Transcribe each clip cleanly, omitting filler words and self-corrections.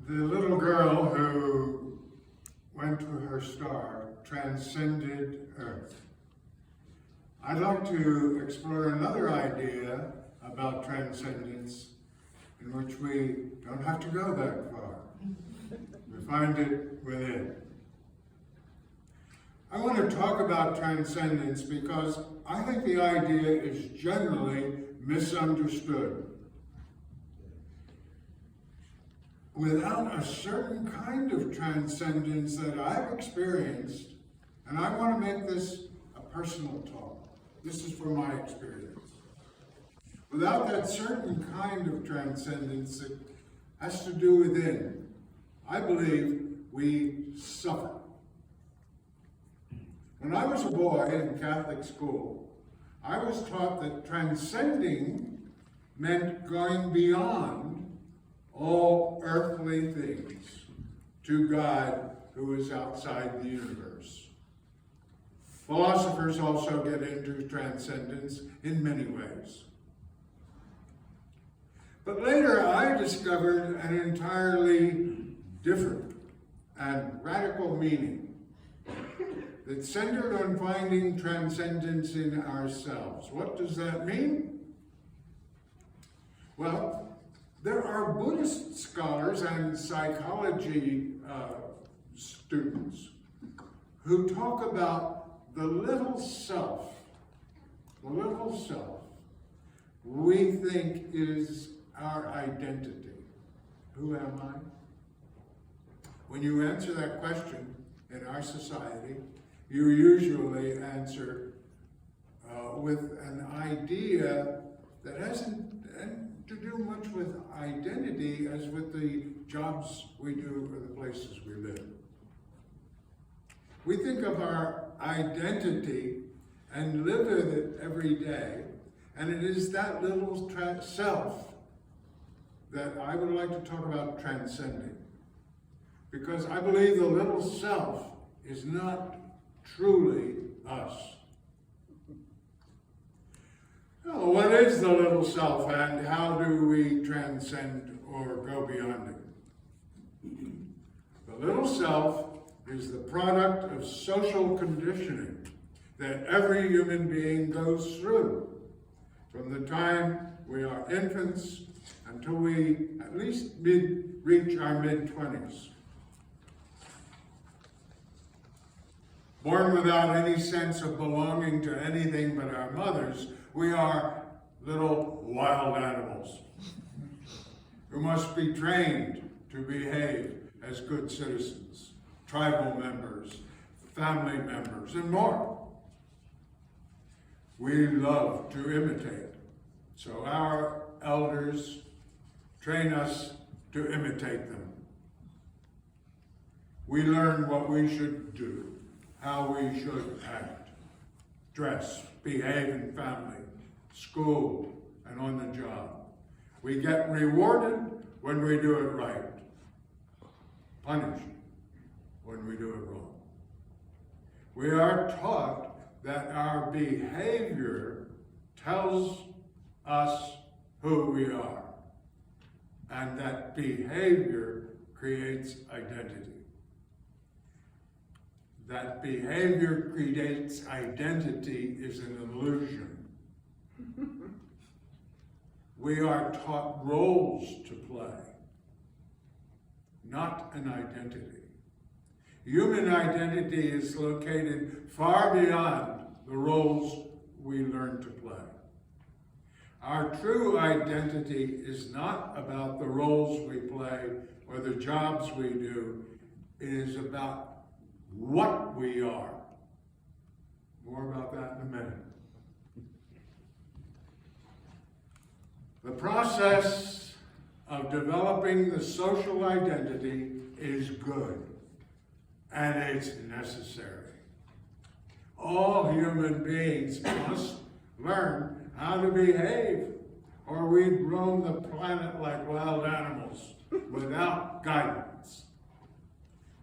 The little girl who went to her star transcended Earth. I'd like to explore another idea about transcendence in which we don't have to go that far. We find it within. I want to talk about transcendence because I think the idea is generally misunderstood. Without a certain kind of transcendence that I've experienced, and I want to make this a personal talk. This is from my experience. Without that certain kind of transcendence that has to do within, I believe we suffer. When I was a boy in Catholic school, I was taught that transcending meant going beyond all earthly things to God who is outside the universe. Philosophers also get into transcendence in many ways. But later I discovered an entirely different and radical meaning that centered on finding transcendence in ourselves. What does that mean? Well, there are Buddhist scholars and psychology students who talk about the little self we think is our identity. Who am I? When you answer that question in our society, you usually answer with an idea that hasn't to do much with identity as with the jobs we do or the places we live. We think of our identity and live with it every day, and it is that little self that I would like to talk about transcending. Because I believe the little self is not truly us. Oh, what is the little self and how do we transcend or go beyond it? The little self is the product of social conditioning that every human being goes through from the time we are infants until we at least reach our mid-20s. Born without any sense of belonging to anything but our mothers, we are little wild animals who must be trained to behave as good citizens, tribal members, family members, and more. We love to imitate, so our elders train us to imitate them. We learn what we should do, how we should act, dress, behave in family, school, and on the job. We get rewarded when we do it right, punished when we do it wrong. We are taught that our behavior tells us who we are, and that behavior creates identity. That behavior creates identity is an illusion. We are taught roles to play, not an identity. Human identity is located far beyond the roles we learn to play. Our true identity is not about the roles we play or the jobs we do. It is about what we are. More about that in a minute. The process of developing the social identity is good, and it's necessary. All human beings must learn how to behave, or we'd roam the planet like wild animals without guidance.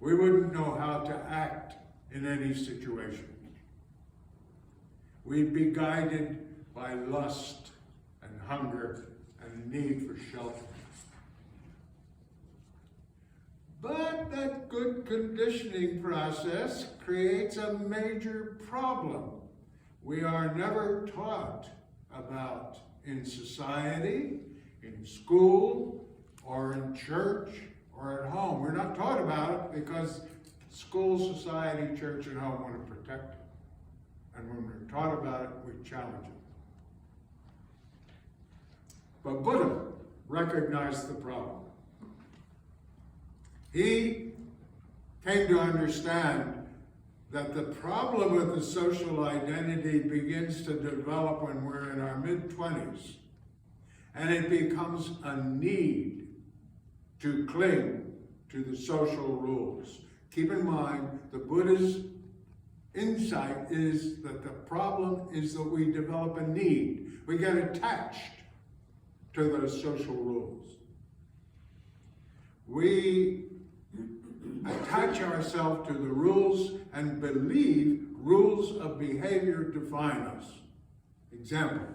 We wouldn't know how to act in any situation. We'd be guided by lust and hunger and need for shelter. good conditioning process creates a major problem. We are never taught about in society, in school, or in church, or at home. We're not taught about it because school, society, church, and home want to protect it. And when we're taught about it, we challenge it. But Buddha recognized the problem. He came to understand that the problem with the social identity begins to develop when we're in our mid-20s, and it becomes a need to cling to the social rules. Keep in mind, the Buddha's insight is that the problem is that we develop a need. We get attached to those social rules. We attach ourselves to the rules and believe rules of behavior define us. Example,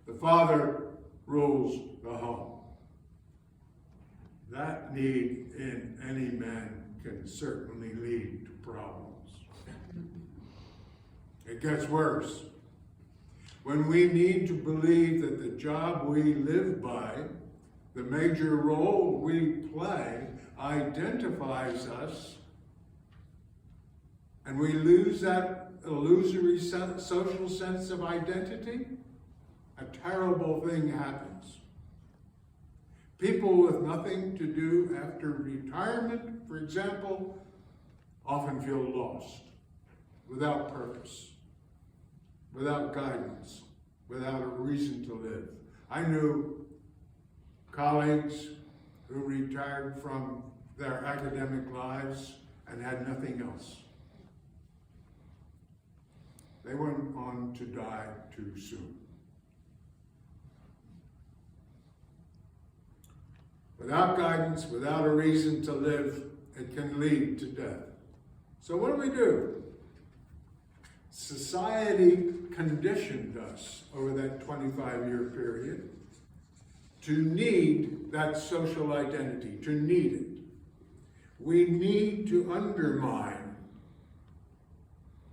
the father rules the home. That need in any man can certainly lead to problems. It gets worse. When we need to believe that the job we live by, the major role we play, identifies us, and we lose that illusory social sense of identity, a terrible thing happens. People with nothing to do after retirement, for example, often feel lost, without purpose, without guidance, without a reason to live. I knew colleagues who retired from their academic lives and had nothing else. They went on to die too soon. Without guidance, without a reason to live, it can lead to death. So what do? Society conditioned us over that 25-year period to need that social identity, to need it. We need to undermine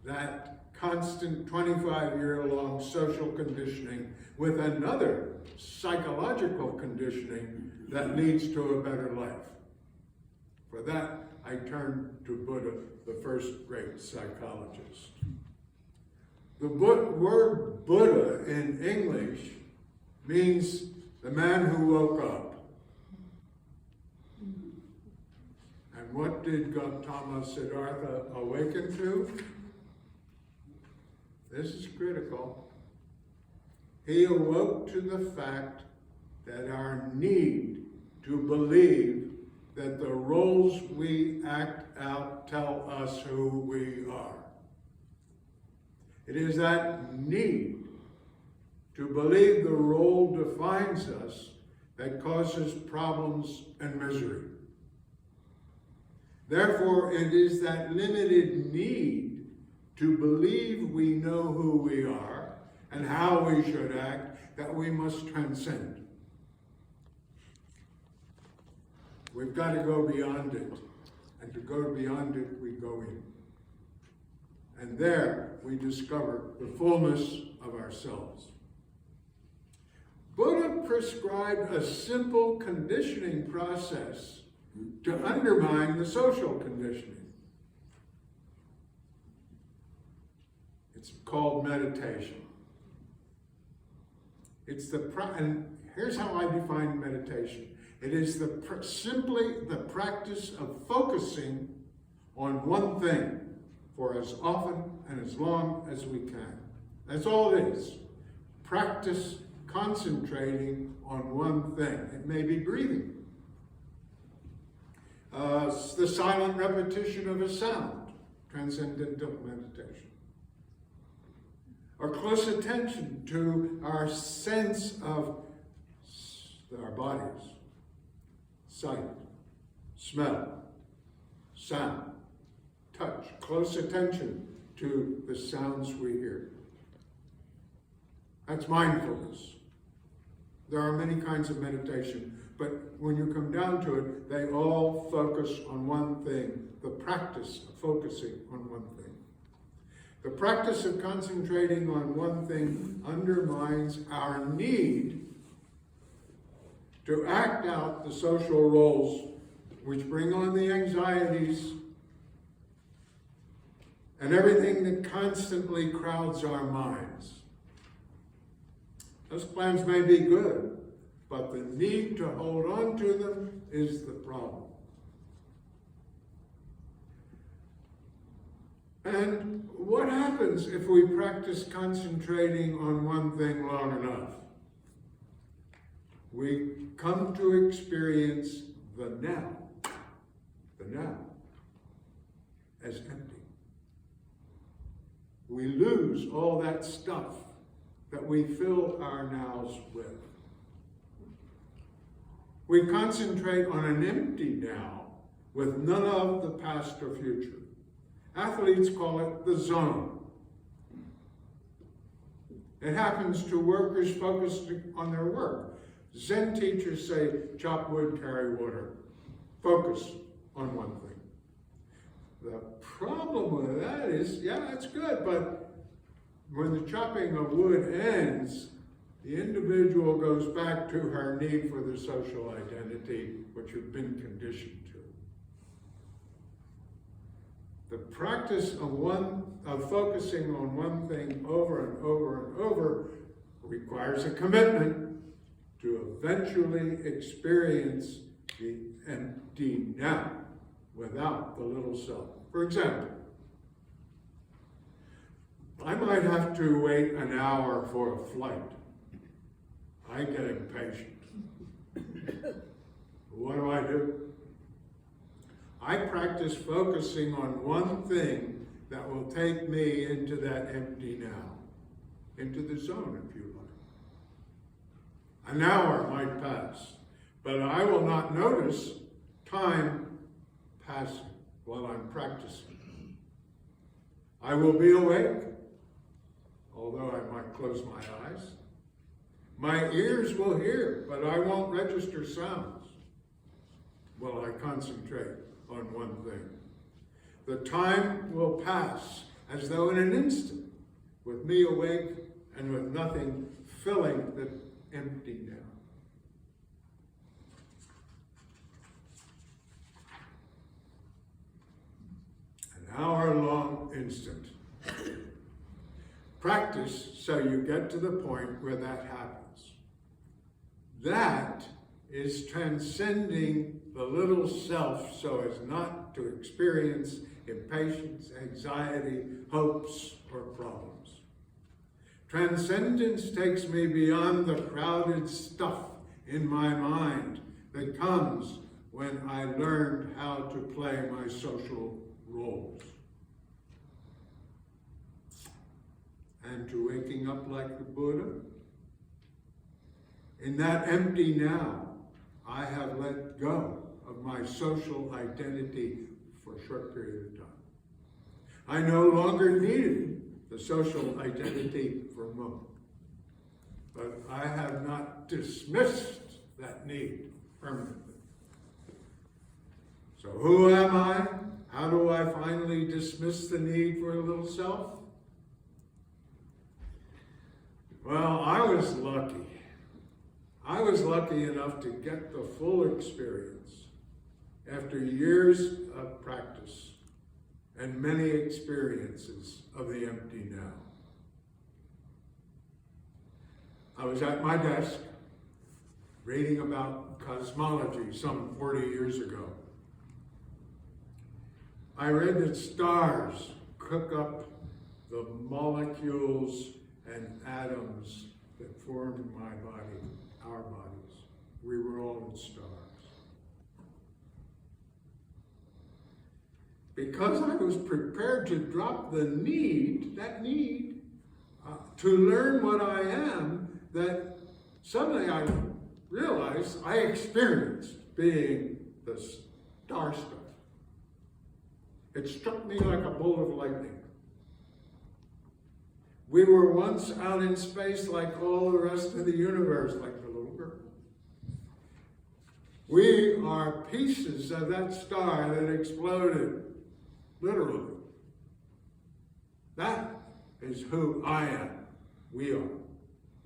that constant 25-year-long social conditioning with another psychological conditioning that leads to a better life. For that, I turn to Buddha, the first great psychologist. The word Buddha in English means the man who woke up. And what did Gautama Siddhartha awaken to? This is critical. He awoke to the fact that our need to believe that the roles we act out tell us who we are. It is that need to believe the role defines us that causes problems and misery. Therefore, it is that limited need to believe we know who we are and how we should act that we must transcend. We've got to go beyond it. And to go beyond it, we go in. And there we discover the fullness of ourselves. Buddha prescribed a simple conditioning process to undermine the social conditioning. It's called meditation. And here's how I define meditation. It is simply the practice of focusing on one thing for as often and as long as we can. That's all it is. Practice concentrating on one thing. It may be breathing. The silent repetition of a sound, transcendental meditation. Or close attention to our sense of our bodies. Sight, smell, sound, touch. Close attention to the sounds we hear. That's mindfulness. There are many kinds of meditation, But when you come down to it, they all focus on one thing, the practice of focusing on one thing. The practice of concentrating on one thing undermines our need to act out the social roles which bring on the anxieties and everything that constantly crowds our minds. Those plans may be good, but the need to hold on to them is the problem. And what happens if we practice concentrating on one thing long enough? We come to experience the now as empty. We lose all that stuff that we fill our nows with. We concentrate on an empty now with none of the past or future. Athletes call it the zone. It happens to workers focused on their work. Zen teachers say, chop wood, carry water. Focus on one thing. The problem with that is, yeah, that's good, but when the chopping of wood ends, the individual goes back to her need for the social identity, which had been conditioned to. The practice of focusing on one thing over and over and over requires a commitment to eventually experience the empty now without the little self. For example, I might have to wait an hour for a flight. I get impatient. What do? I practice focusing on one thing that will take me into that empty now, into the zone, if you like. An hour might pass, but I will not notice time passing while I'm practicing. I will be awake, although I might close my eyes. My ears will hear, but I won't register sounds while I concentrate on one thing. The time will pass as though in an instant, with me awake and with nothing filling the empty now. An hour-long instant. Practice so you get to the point where that happens. That is transcending the little self so as not to experience impatience, anxiety, hopes, or problems. Transcendence takes me beyond the crowded stuff in my mind that comes when I learned how to play my social roles. And to waking up like the Buddha. In that empty now, I have let go of my social identity for a short period of time. I no longer needed the social identity for a moment. But I have not dismissed that need permanently. So who am I? How do I finally dismiss the need for a little self? Well, I was lucky. I was lucky enough to get the full experience after years of practice and many experiences of the empty now. I was at my desk reading about cosmology some 40 years ago. I read that stars cook up the molecules and atoms that formed my body, our bodies. We were all in stars. Because I was prepared to drop the need, to learn what I am, that suddenly I realized I experienced being the star stuff. It struck me like a bolt of lightning. We were once out in space like all the rest of the universe, like the little girl. We are pieces of that star that exploded, literally. That is who I am. We are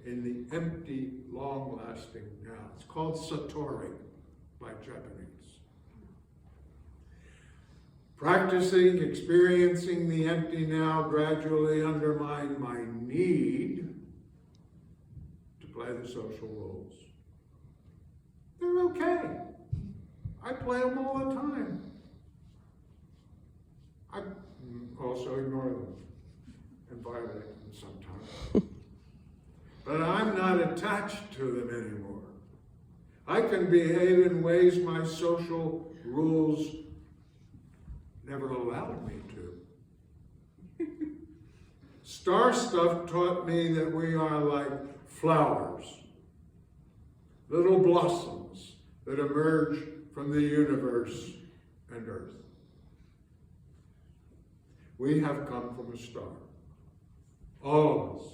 in the empty, long-lasting now. It's called Satori by Japanese. Practicing, experiencing the empty now gradually undermine my need to play the social roles. They're okay. I play them all the time. I also ignore them and violate them sometimes. But I'm not attached to them anymore. I can behave in ways my social rules never allowed me to. Star stuff taught me that we are like flowers, little blossoms that emerge from the universe and earth. We have come from a star, all of us.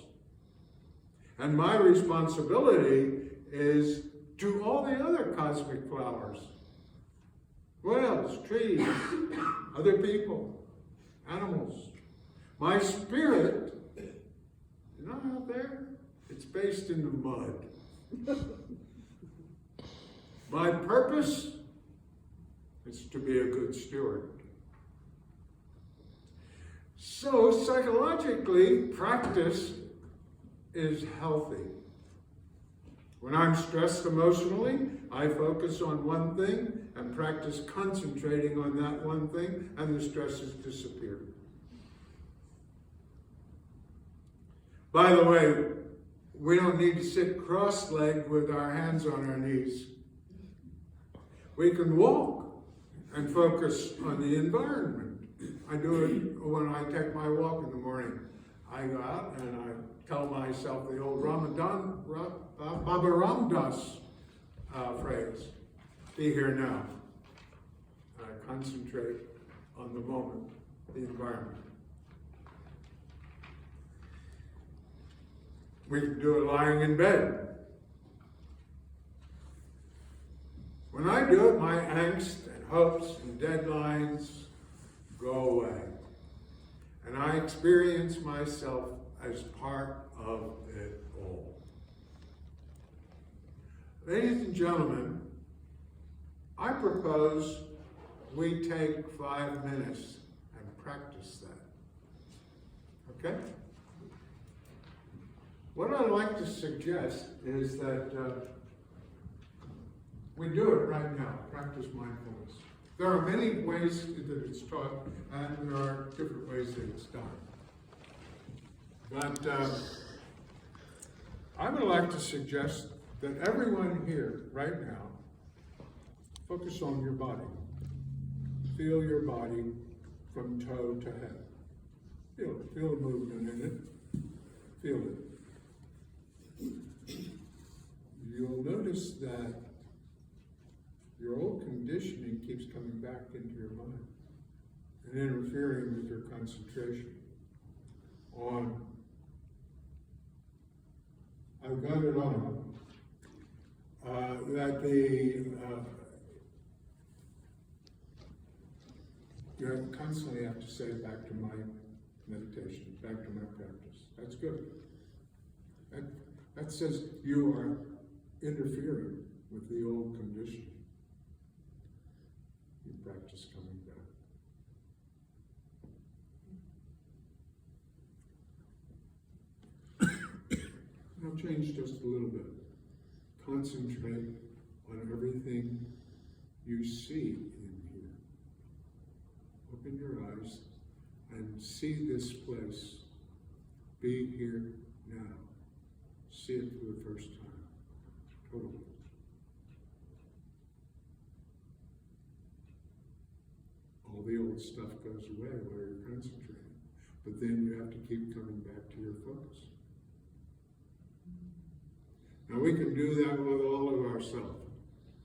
And my responsibility is to all the other cosmic flowers, whales, trees, other people, animals. My spirit, you know out there, it's based in the mud. My purpose is to be a good steward. So psychologically, practice is healthy. When I'm stressed emotionally, I focus on one thing and practice concentrating on that one thing, and the stresses disappear. By the way, we don't need to sit cross-legged with our hands on our knees. We can walk and focus on the environment. I do it when I take my walk in the morning. I go out and I tell myself the old Baba Ramdas phrase, be here now. And I concentrate on the moment, the environment. We can do it lying in bed. When I do it, my angst and hopes and deadlines go away. And I experience myself as part of it all. Ladies and gentlemen, I propose we take 5 minutes and practice that. Okay? What I'd like to suggest is that we do it right now, practice mindfulness. There are many ways that it's taught, and there are different ways that it's done. But I would like to suggest that everyone here, right now, focus on your body. Feel your body from toe to head. Feel it. Feel the movement in it. Feel it. You'll notice that your old conditioning keeps coming back into your mind and interfering with your concentration on, I've got it on, that you constantly have to say back to my meditation, back to my practice. That's good. That says you are interfering with the old conditioning. You practice coming back. I'll change just a little bit. Concentrate on everything you see in here. Open your eyes and see this place. Be here now. See it for the first time. Totally. All the old stuff goes away while you're concentrating. But then you have to keep coming back to your focus. Now we can do that with all of ourselves.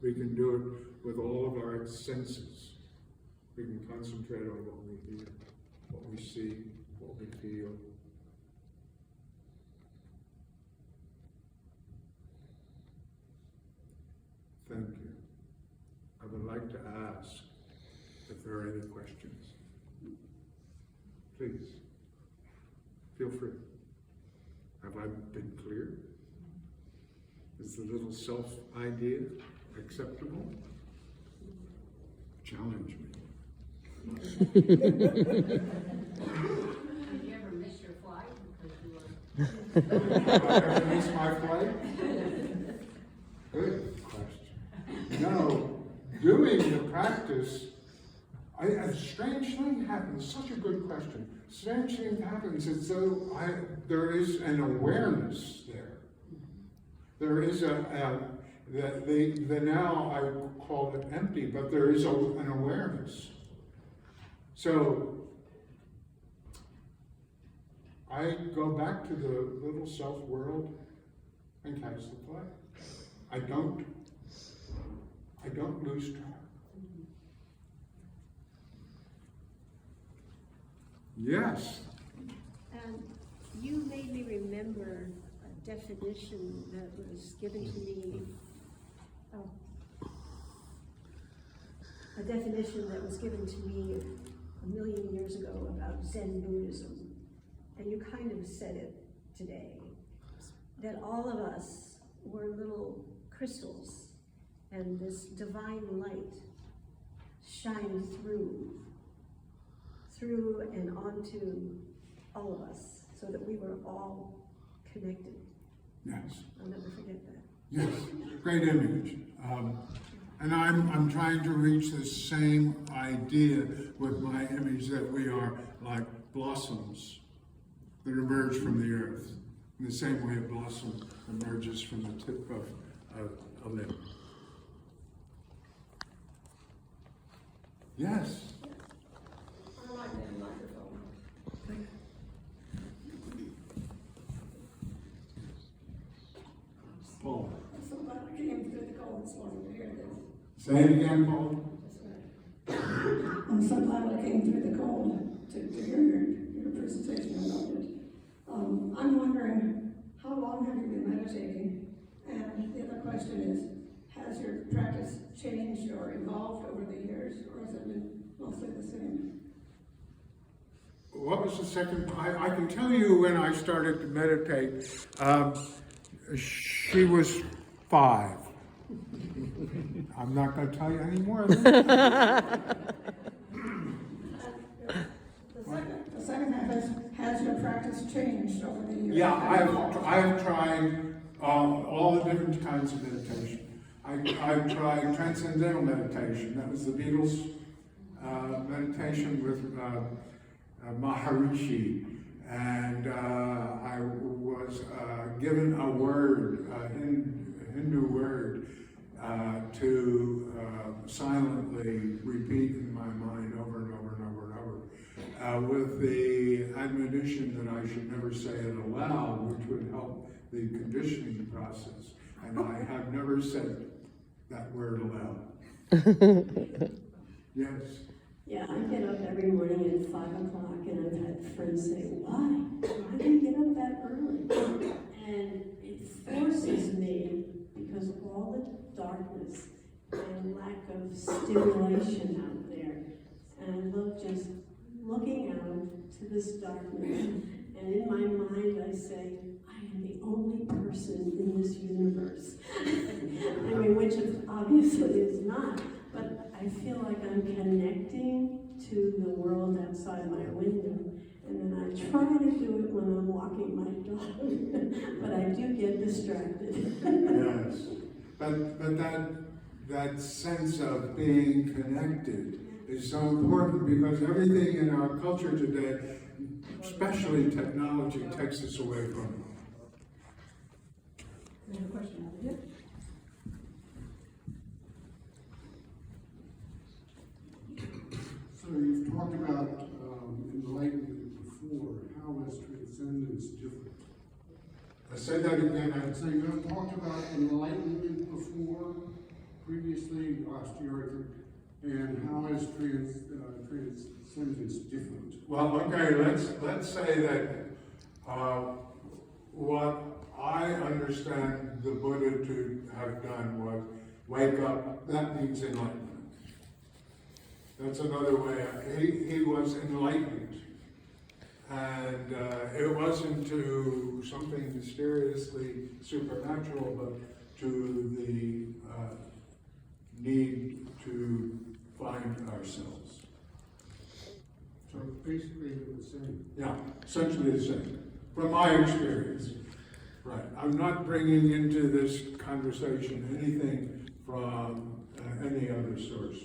We can do it with all of our senses. We can concentrate on what we hear, what we see, what we feel. Thank you. there are other questions, please, feel free. Have I been clear? Is the little self idea acceptable? Challenge me. Did you ever miss your flight because you were? Have I ever missed my flight? Good question. No, doing the practice, a strange thing happens. Such a good question. Strange thing happens as though there is an awareness there. There is the now I call it empty, but there is an awareness. So I go back to the little self world and catch the play. I don't lose track. Yes. You made me remember a definition that was given to me. A definition that was given to me a million years ago about Zen Buddhism, and you kind of said it today, that all of us were little crystals, and this divine light shined through and onto all of us, so that we were all connected. Yes. I'll never forget that. Yes. Great image. And I'm trying to reach the same idea with my image that we are like blossoms that emerge from the earth, in the same way a blossom emerges from the tip of a limb. Yes. I like that microphone. Paul. I'm so glad I came through the cold this morning to hear this. Say it again, Paul. I'm so glad I came through the cold to hear your presentation about it. I'm wondering, how long have you been meditating? And the other question is, has your practice changed or evolved over the years, or has it been mostly the same? What was the second? I can tell you when I started to meditate. She was 5. I'm not going to tell you any more of that. The second half is, has your practice changed over the years? Yeah, I have tried all the different kinds of meditation. I've tried transcendental meditation. That was the Beatles' meditation with Maharishi. And I was given a word, a Hindu word, to silently repeat in my mind over and over and over and over, with the admonition that I should never say it aloud, which would help the conditioning process. And I have never said that word aloud. Yes. Yeah, I get up every morning at 5 o'clock, and I've had friends say, why do you get up that early? And it forces me, because of all the darkness and lack of stimulation out there. And I love just looking out to this darkness. And in my mind, I say, I am the only person in this universe. I mean, which obviously is not. But I feel like I'm connecting to the world outside my window. And then I try to do it when I'm walking my dog. But I do get distracted. Yes. But that sense of being connected is so important, because everything in our culture today, especially technology, takes us away from it. Another question over here? So you've talked about enlightenment before. How is transcendence different? Say that again. So you have talked about enlightenment before, previously, last year, I think, and how is transcendence different? Well, okay, let's say that what I understand the Buddha to have done was wake up. That means enlightenment. That's another way. He was enlightened. And it wasn't to something mysteriously supernatural, but to the need to find ourselves. So basically they're the same. Yeah, essentially the same, from my experience. Right, I'm not bringing into this conversation anything from any other source,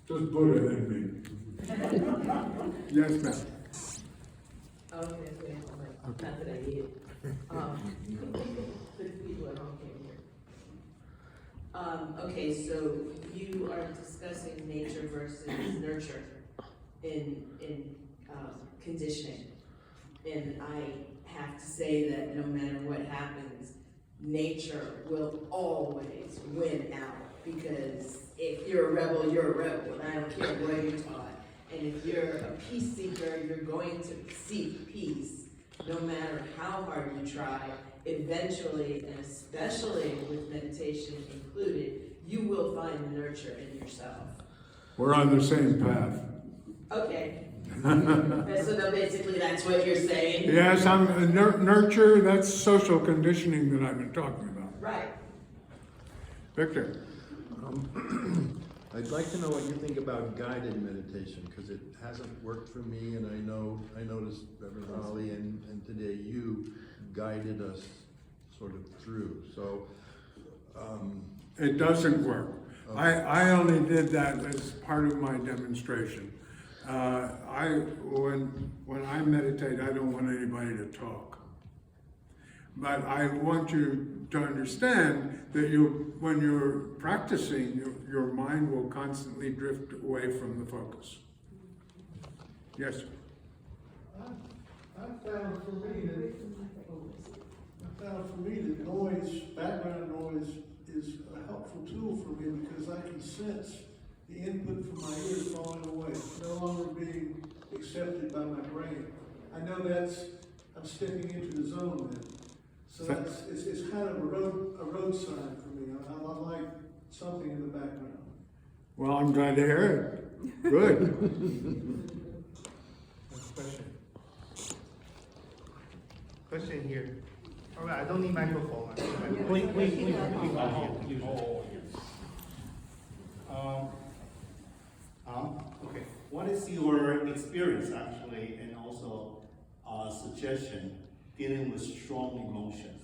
just Buddha and me. Yes, ma'am. Okay, not that I need it. The people at home can't hear. Okay, so you are discussing nature versus nurture in conditioning. And I have to say that no matter what happens, nature will always win out. Because if you're a rebel, you're a rebel, and I don't care what you're taught. And if you're a peace seeker, you're going to seek peace, no matter how hard you try. Eventually, and especially with meditation included, you will find nurture in yourself. We're on the same path. Okay. So then basically that's what you're saying? Yes, I'm nurture, that's social conditioning that I've been talking about. Right. Victor? I'd like to know what you think about guided meditation, because it hasn't worked for me, and I noticed Reverend Holly and today you guided us sort of through, so. It doesn't work. Okay. I only did that as part of my demonstration. When I meditate, I don't want anybody to talk. But I want you to understand that when you're practicing, your mind will constantly drift away from the focus. Yes? I found for me that noise, background noise, is a helpful tool for me because I can sense the input from my ears falling away, no longer being accepted by my brain. I know I'm stepping into the zone then. So it's kind of a road sign for me. I like something in the background. Well, I'm glad to hear it. Good. Next question. Question here. All right, I don't need microphone. Please. Okay, what is your experience actually, and also suggestion dealing with strong emotions?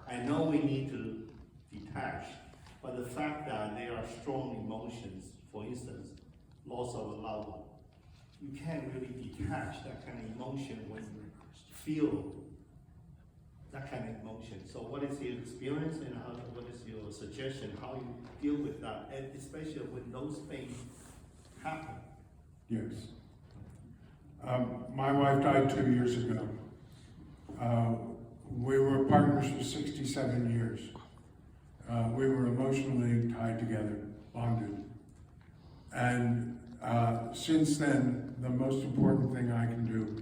I know we need to detach, but the fact that there are strong emotions, for instance, loss of a loved one, you can't really detach that kind of emotion when you feel that kind of emotion. So what is your experience and what is your suggestion, how you deal with that, and especially when those things happen? Yes. My wife died 2 years ago. We were partners for 67 years. We were emotionally tied together, bonded. And since then, the most important thing I can do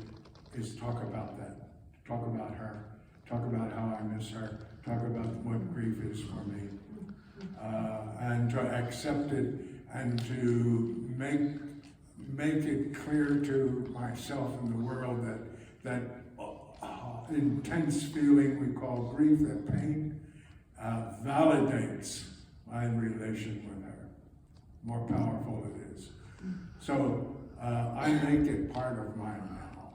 is talk about that, talk about her, talk about how I miss her, talk about what grief is for me, and to accept it and to make it clear to myself and the world that intense feeling we call grief, that pain, validates my relation with her. More powerful it is. So I make it part of mine now.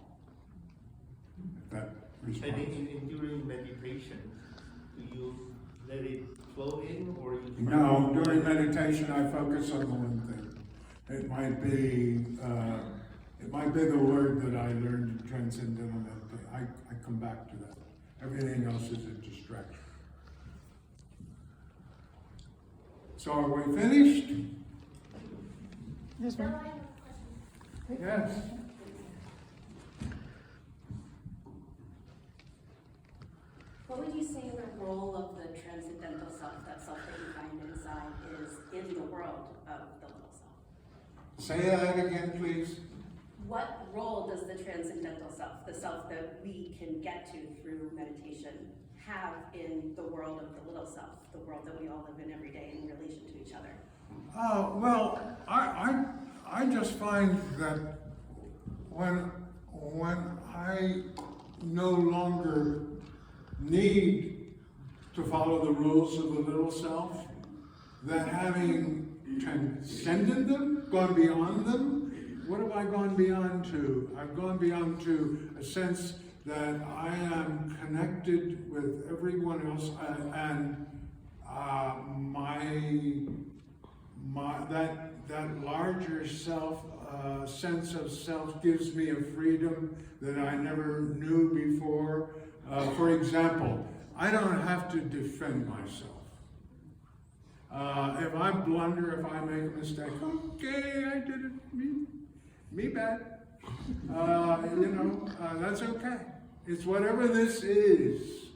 That response. And during meditation, do you let it flow in, or you? No, during meditation I focus on the one thing. It might be the word that I learned in transcendental meditation. I come back to that. Everything else is a distraction. So are we finished? Yes, ma'am. Yes. What would you say the role of the transcendental self, that self that you find inside, is in the world of the little self? Say that again, please. What role does the transcendental self, the self that we can get to through meditation, have in the world of the little self, the world that we all live in every day in relation to each other? Well, I I just find that when I no longer need to follow the rules of the little self, that having transcended them, gone beyond them, what have I gone beyond to? I've gone beyond to a sense that I am connected with everyone else, and that larger self, sense of self gives me a freedom that I never knew before. For example, I don't have to defend myself. If I blunder, if I make a mistake, okay, I did it, me bad. That's okay. It's whatever this is.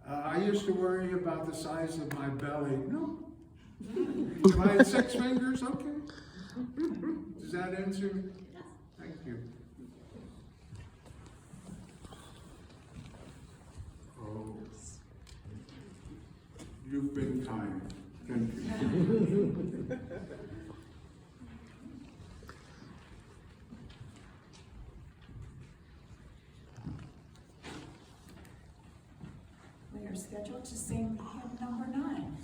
I used to worry about the size of my belly. No. If I had 6 fingers, okay. Does that answer? Thank you. Oh. You've been kind. Thank you. We are scheduled to sing hymn number 9.